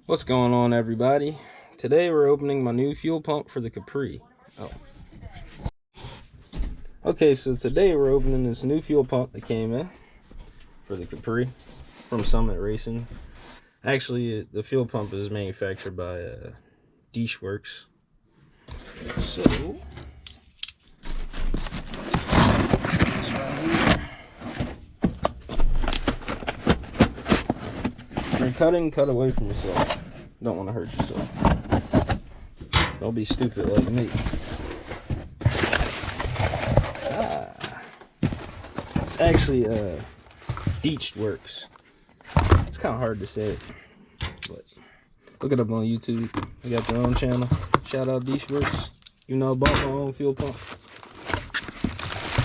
What's going on, everybody? Today we're opening my new fuel pump for the Capri. Okay, so today we're opening this new fuel pump that came in for the Capri from Summit Racing. Actually, the fuel pump is manufactured by Works. So this right here. When you're cutting, cut away from yourself. Don't want to hurt yourself. Don't be stupid like me. It's actually Works. It's kind of hard to say, but look it up on YouTube. They got their own channel. Shout out Works. You know, I bought my own fuel pump.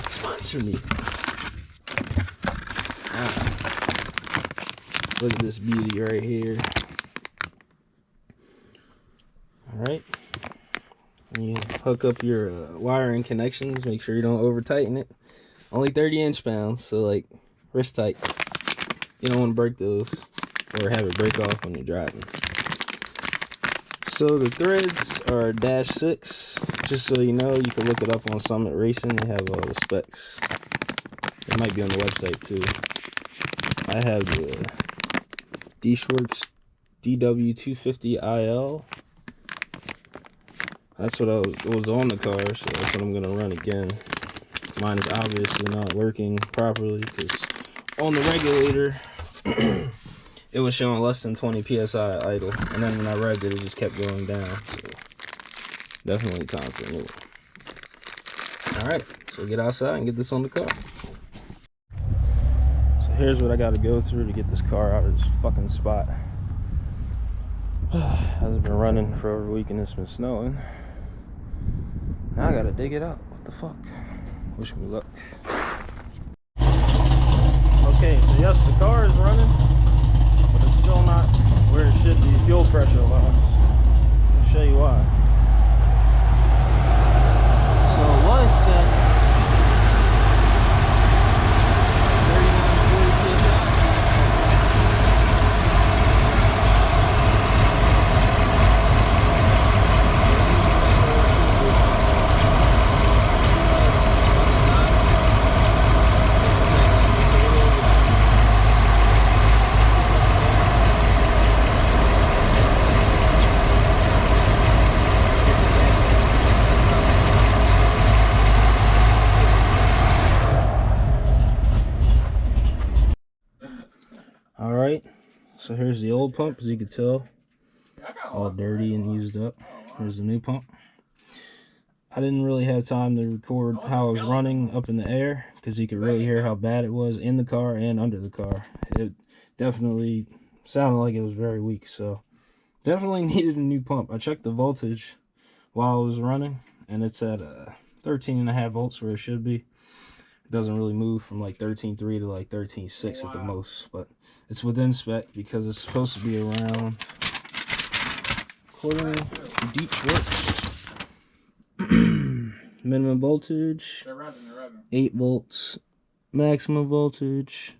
Sponsor me. Look at this beauty right here. Alright. When you hook up your wiring connections, make sure you don't over tighten it. Only 30 inch-pounds, so like wrist tight. You don't want to break those or have it break off when you're driving. So the threads are -6. Just so you know, you can look it up on Summit Racing. They have all the specs. It might be on the website too. I have the Works DW250IL. That's what was on the car, so that's what I'm gonna run again. Mine is obviously not working properly because on the regulator it was showing less than 20 psi idle, and then when I revved it, it just kept going down. So definitely time for a new one. All right, so get outside and get this on the car. So here's what I got to go through to get this car out of this fucking spot. Hasn't been running for over a week and it's been snowing. Now I gotta dig it out. What the fuck? Wish me luck. Okay, so yes, the car is running, but it's still not where it should be fuel pressure wise. I'll show you why. So it was set 39 to 40 psi. Alright, so here's the old pump, as you can tell, all dirty and used up. Here's the new pump. I didn't really have time to record how it was running up in the air, because you could really hear how bad it was in the car and under the car. It definitely sounded like it was very weak, so definitely needed a new pump. I checked the voltage while it was running, and it's at 13.5 volts where it should be. It doesn't really move from like 13.3 to like 13.6 at the most, but it's within spec because it's supposed to be around, according to Works, minimum voltage 8 volts, maximum voltage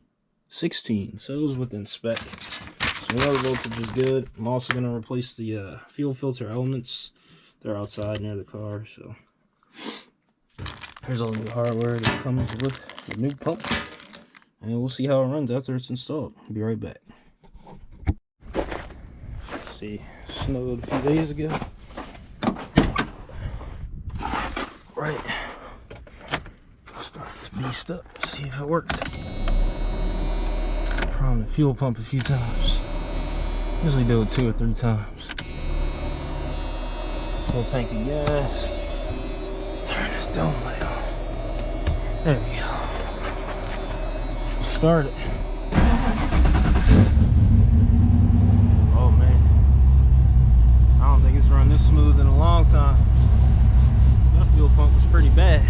16, so it was within spec. So the voltage is good. I'm also going to replace the fuel filter elements. They're outside near the car, so here's all the new hardware that comes with the new pump, and we'll see how it runs after it's installed. I'll be right back. Let's see, snowed a few days ago. Right, start this beast up, see if it worked. Prime the fuel pump a few times. Usually do it 2 or 3 times. Full tank of gas. Turn this dome light on. There we go. Start it. Oh man. I don't think it's run this smooth in a long time. That fuel pump was pretty bad.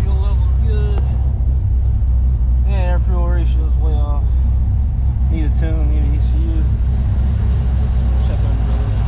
Fuel level's good. Yeah, air fuel ratio is way off. Need a tune, need an ECU. Check under the hood.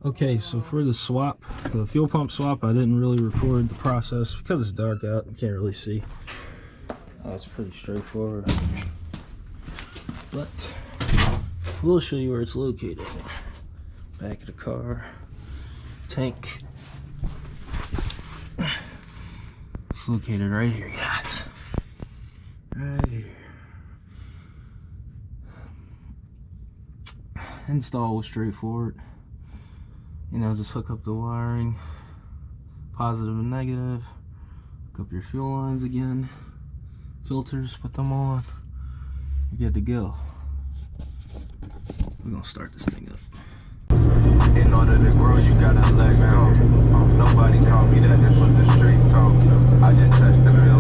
Okay, so for the swap, the fuel pump swap, I didn't really record the process because it's dark out. You can't really see. It's pretty straightforward. But we'll show you where it's located. Back of the car, tank. It's located right here, guys. Right here. Install was straightforward. You know, just hook up the wiring, positive and negative. Hook up your fuel lines again. Filters, put them on. You're good to go. We're gonna start this thing up. In order to grow, you gotta let go. Nobody taught me that. This was the streets told. I just touched the mill.